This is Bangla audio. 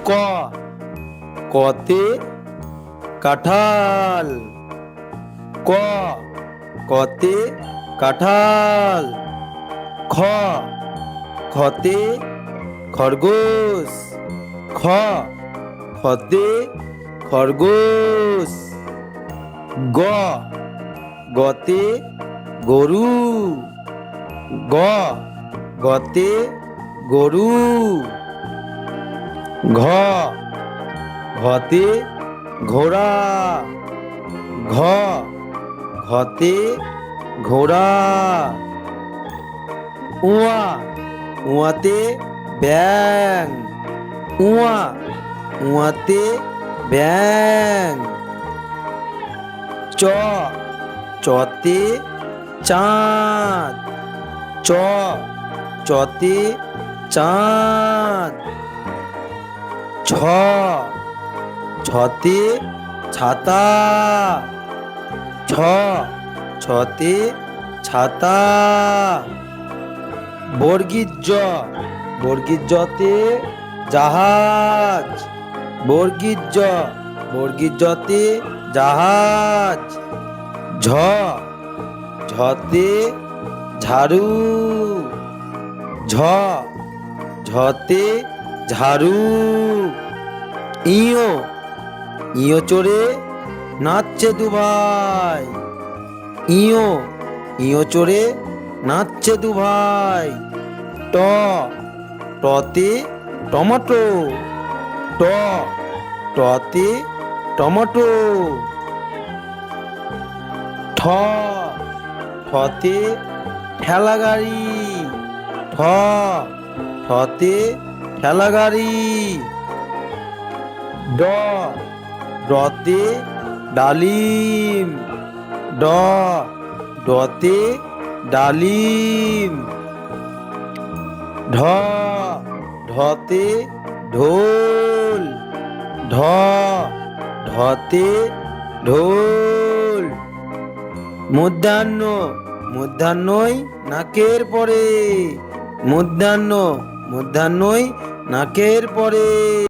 ক, কতে কাঁঠাল। ক, কতে কাঁঠাল। খ, খতে খরগোশ। খ, খতে খরগোশ। গ, গতে গরু। গ, গতে গরু। ঘ, ঘতে ঘোড়া। ঘ, ঘতে ঘোড়া। উয়া, উয়াতে ব্যাঙ। উয়া, উয়াতে ব্যাঙ। চ, চতে চাঁদ। চ, চতে চাঁদ। ছ, ছতে ছাতা। ছ, ছতে ছাতা। বর্গীর জ, বর্গীর জতে জাহাজ। বর্গীর জ, বর্গীর জতে জাহাজ। ঝ, ঝতে ঝাড়ু। ঝ, ঝতে ঝাড়ু। ইয়ো, ইয়ো চড়ে নাচছে দুভাই। ইয়ো, ইয়ো চড়ে নাচছে দুভাই। ট, টতে টমেটো। ট, টতে টমেটো। ঠ, ঠতে ঠেলা গাড়ি। ঠ, ঠতে ঠেলা গাড়ি। ড, ডতে ডালিম। ড, ডতে ডালিম। ঢ, ঢতে ঢোল। ঢ, ঢতে ঢোল। মধ্যাহ্ন, মধ্যাহ্নই নাকের পরে। মধ্যাহ্ন, মধ্যাহ্নই নাকের পরে।